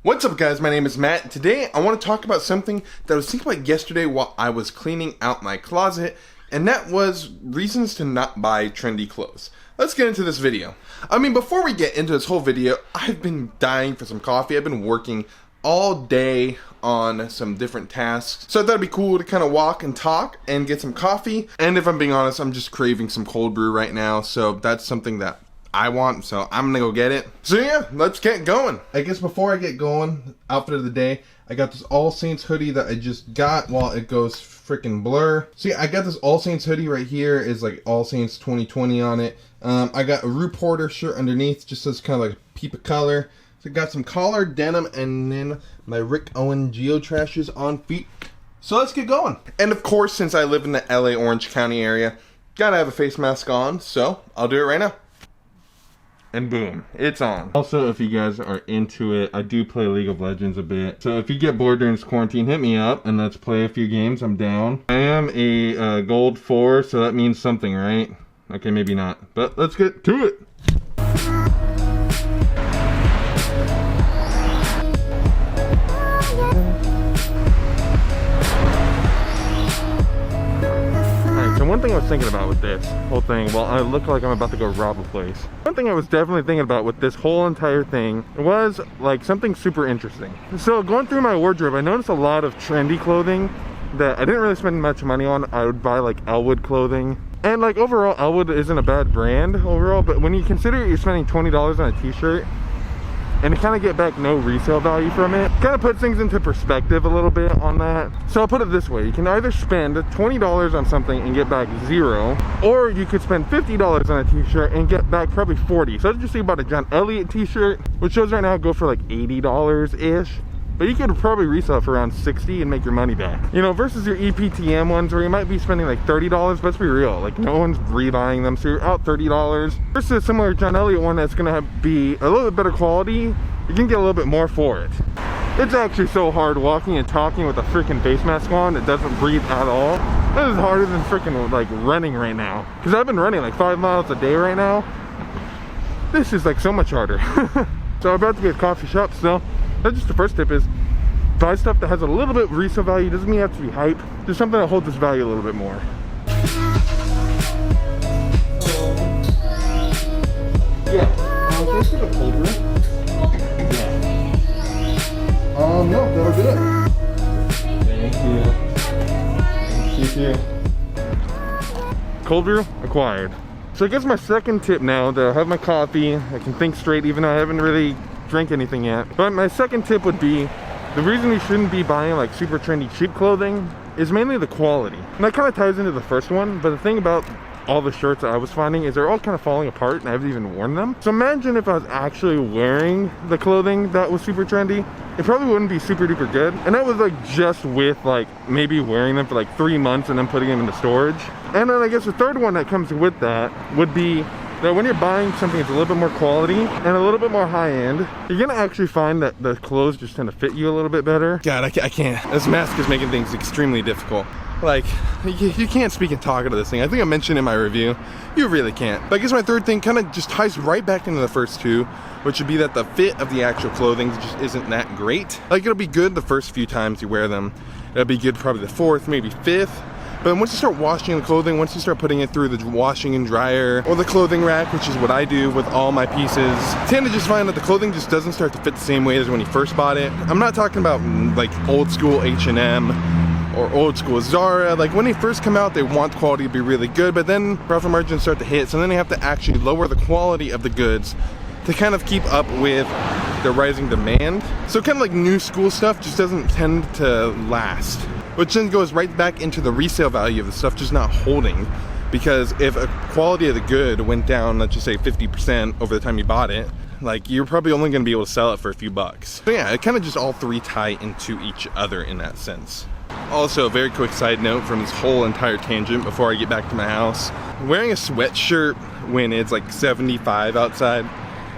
What's up guys, my name is Matt. Today I want to talk about something that I was thinking about yesterday while I was cleaning out my closet, and that was reasons to not buy trendy clothes. Let's get into this video. Before we get into this whole video, I've been dying for some coffee. I've been working all day on some different tasks, so I thought it'd be cool to kind of walk and talk and get some coffee. And if I'm being honest, I'm just craving some cold brew right now, so that's something that I want, so I'm gonna go get it. So yeah, let's get going. I guess before I get going, outfit of the day, I got this AllSaints hoodie that I just got while it goes freaking blur. See, I got this AllSaints hoodie right here, is like AllSaints 2020 on it. I got a Rue Porter shirt underneath, just says kind of like a peep of color. So I got some Kollar, Denim, and then my Rick Owen Geo Trashes on feet. So let's get going. And of course, since I live in the LA Orange County area, gotta have a face mask on, so I'll do it right now. And boom, it's on. Also, if you guys are into it, I do play League of Legends a bit. So if you get bored during this quarantine, hit me up and let's play a few games. I'm down. I am a gold 4, so that means something, right? Okay, maybe not. But let's get to it. One thing I was thinking about with this whole thing, well, I look like I'm about to go rob a place. One thing I was definitely thinking about with this whole entire thing was like something super interesting. So going through my wardrobe, I noticed a lot of trendy clothing that I didn't really spend much money on. I would buy like Elwood clothing. And like overall, Elwood isn't a bad brand overall, but when you consider you're spending $20 on a t-shirt, and to kind of get back no resale value from it, kind of puts things into perspective a little bit on that. So I'll put it this way: you can either spend $20 on something and get back 0, or you could spend $50 on a t-shirt and get back probably 40. So let's just say about a John Elliott t-shirt, which shows right now go for like $80-ish. But you could probably resell it for around 60 and make your money back. You know, versus your EPTM ones where you might be spending like $30, but let's be real, like no one's rebuying them, so you're out $30. Versus a similar John Elliott one that's gonna be a little bit better quality, you can get a little bit more for it. It's actually so hard walking and talking with a freaking face mask on that doesn't breathe at all. This is harder than freaking like running right now. Cause I've been running like 5 miles a day right now. This is like so much harder. So I'm about to be at a coffee shop, so that's just the first tip: is buy stuff that has a little bit of resale value. Doesn't mean you have to be hype. Just something that holds its value a little bit more. Yeah. Can I get a cold brew? Yeah. No, that'll do it. Thank you. Thank you. Cold brew acquired. So I guess my second tip now that I have my coffee, I can think straight even though I haven't really drank anything yet. But my second tip would be, the reason you shouldn't be buying like super trendy cheap clothing is mainly the quality. And that kind of ties into the first one, but the thing about all the shirts that I was finding is they're all kind of falling apart and I haven't even worn them. So imagine if I was actually wearing the clothing that was super trendy, it probably wouldn't be super duper good. And that was like just with like maybe wearing them for like 3 months and then putting them into storage. And then I guess the third one that comes with that would be that when you're buying something that's a little bit more quality and a little bit more high-end, you're gonna actually find that the clothes just tend to fit you a little bit better. God, I can't. This mask is making things extremely difficult. Like, you can't speak and talk into this thing. I think I mentioned in my review, you really can't. But I guess my third thing kind of just ties right back into the first two, which would be that the fit of the actual clothing just isn't that great. Like, it'll be good the first few times you wear them. It'll be good probably the 4th, maybe 5th. But once you start washing the clothing, once you start putting it through the washing and dryer or the clothing rack, which is what I do with all my pieces, I tend to just find that the clothing just doesn't start to fit the same way as when you first bought it. I'm not talking about like old school H&M or old school Zara. Like when they first come out, they want the quality to be really good, but then profit margins start to hit, so then they have to actually lower the quality of the goods to kind of keep up with the rising demand. So kind of like new school stuff just doesn't tend to last. Which then goes right back into the resale value of the stuff just not holding. Because if a quality of the good went down, let's just say 50% over the time you bought it, like you're probably only gonna be able to sell it for a few bucks. So yeah, it kind of just all three tie into each other in that sense. Also, a very quick side note from this whole entire tangent before I get back to my house. Wearing a sweatshirt when it's like 75 outside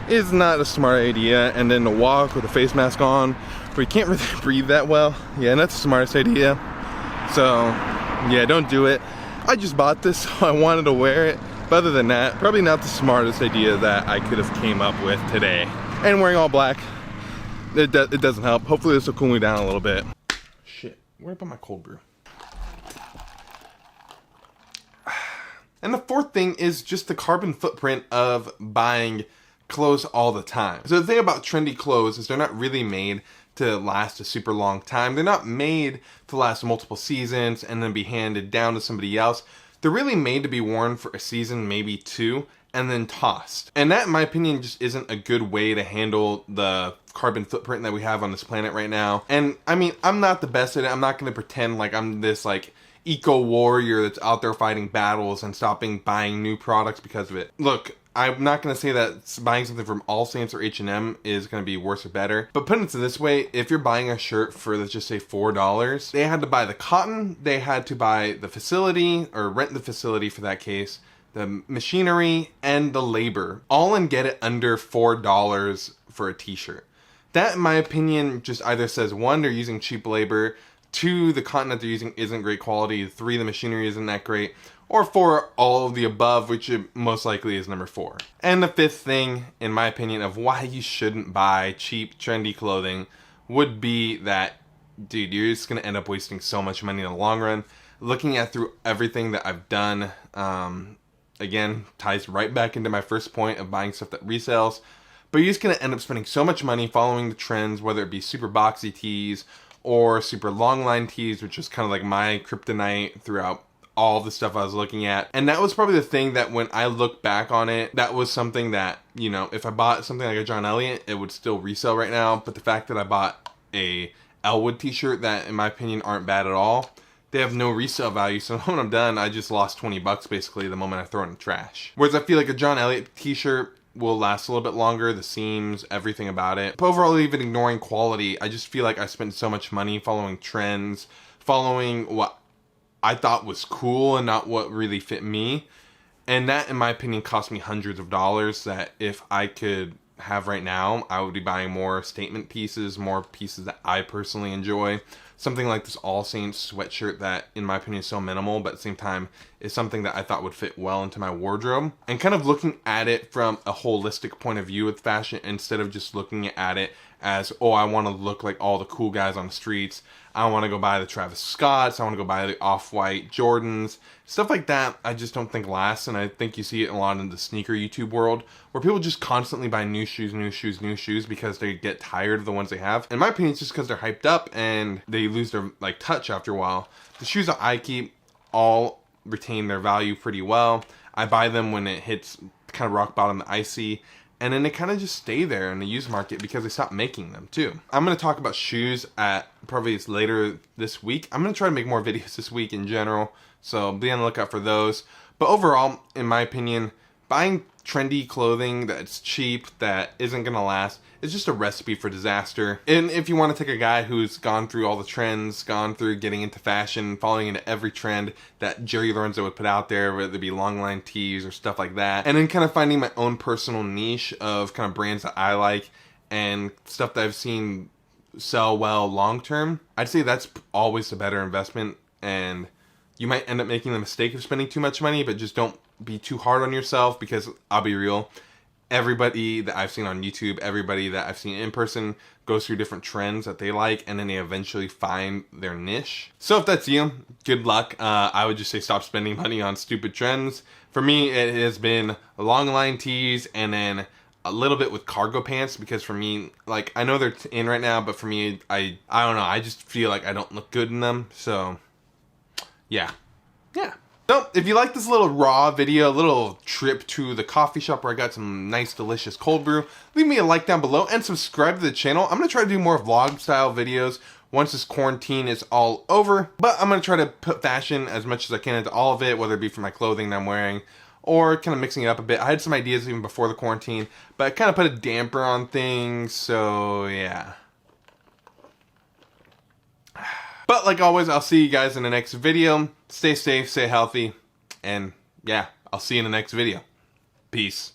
is not a smart idea, and then to walk with a face mask on where you can't really breathe that well, yeah, and that's the smartest idea. So yeah, don't do it. I just bought this, so I wanted to wear it, but other than that, probably not the smartest idea that I could have came up with today. And wearing all black it doesn't help. Hopefully this will cool me down a little bit. Shit, where about my cold brew? And the fourth thing is just the carbon footprint of buying clothes all the time. So the thing about trendy clothes is they're not really made to last a super long time. They're not made to last multiple seasons and then be handed down to somebody else. They're really made to be worn for a season, maybe two, and then tossed. And that, in my opinion, just isn't a good way to handle the carbon footprint that we have on this planet right now. And I mean, I'm not the best at it. I'm not gonna pretend like I'm this like eco warrior that's out there fighting battles and stopping buying new products because of it. Look, I'm not going to say that buying something from AllSaints or H&M is going to be worse or better, but put it this way, if you're buying a shirt for, let's just say $4, they had to buy the cotton, they had to buy the facility, or rent the facility for that case, the machinery, and the labor, all and get it under $4 for a t-shirt. That, in my opinion, just either says, one, they're using cheap labor, two, the cotton that they're using isn't great quality, three, the machinery isn't that great, or four, all of the above, which most likely is number 4. And the fifth thing, in my opinion, of why you shouldn't buy cheap, trendy clothing would be that, dude, you're just going to end up wasting so much money in the long run. Looking at through everything that I've done, again, ties right back into my first point of buying stuff that resells. But you're just going to end up spending so much money following the trends, whether it be super boxy tees or super long line tees, which is kind of like my kryptonite throughout all the stuff I was looking at. And that was probably the thing that when I look back on it, that was something that, you know, if I bought something like a John Elliott, it would still resell right now. But the fact that I bought a Elwood t-shirt that, in my opinion, aren't bad at all, they have no resale value. So when I'm done, I just lost 20 bucks basically the moment I throw it in the trash. Whereas I feel like a John Elliott t-shirt will last a little bit longer, the seams, everything about it. But overall, even ignoring quality, I just feel like I spent so much money following trends, following what I thought was cool and not what really fit me. And that, in my opinion, cost me hundreds of dollars that if I could have right now, I would be buying more statement pieces, more pieces that I personally enjoy. Something like this AllSaints sweatshirt that, in my opinion, is so minimal, but at the same time, is something that I thought would fit well into my wardrobe. And kind of looking at it from a holistic point of view with fashion, instead of just looking at it as, oh, I want to look like all the cool guys on the streets. I want to go buy the Travis Scotts. I want to go buy the Off-White Jordans. Stuff like that I just don't think lasts, and I think you see it a lot in the sneaker YouTube world, where people just constantly buy new shoes because they get tired of the ones they have. In my opinion, it's just because they're hyped up and they lose their like touch after a while. The shoes that I keep all retain their value pretty well. I buy them when it hits kind of rock bottom that I see, and then they kind of just stay there in the used market because they stopped making them too. I'm going to talk about shoes at probably later this week. I'm going to try to make more videos this week in general, so be on the lookout for those. But overall, in my opinion, buying trendy clothing that's cheap, that isn't going to last, is just a recipe for disaster. And if you want to take a guy who's gone through all the trends, gone through getting into fashion, following into every trend that Jerry Lorenzo would put out there, whether it be long line tees or stuff like that, and then kind of finding my own personal niche of kind of brands that I like and stuff that I've seen sell well long term, I'd say that's always a better investment. And you might end up making the mistake of spending too much money, but just don't be too hard on yourself, because I'll be real, everybody that I've seen on YouTube, everybody that I've seen in person goes through different trends that they like, and then they eventually find their niche. So if that's you, good luck. I would just say stop spending money on stupid trends. For me, it has been long line tees and then a little bit with cargo pants, because for me, like, I know they're in right now, but for me, I don't know, I just feel like I don't look good in them. So yeah. So, if you like this little raw video, a little trip to the coffee shop where I got some nice, delicious cold brew, leave me a like down below and subscribe to the channel. I'm going to try to do more vlog-style videos once this quarantine is all over. But I'm going to try to put fashion as much as I can into all of it, whether it be for my clothing that I'm wearing, or kind of mixing it up a bit. I had some ideas even before the quarantine, but I kind of put a damper on things, so yeah. But like always, I'll see you guys in the next video. Stay safe, stay healthy, and yeah, I'll see you in the next video. Peace.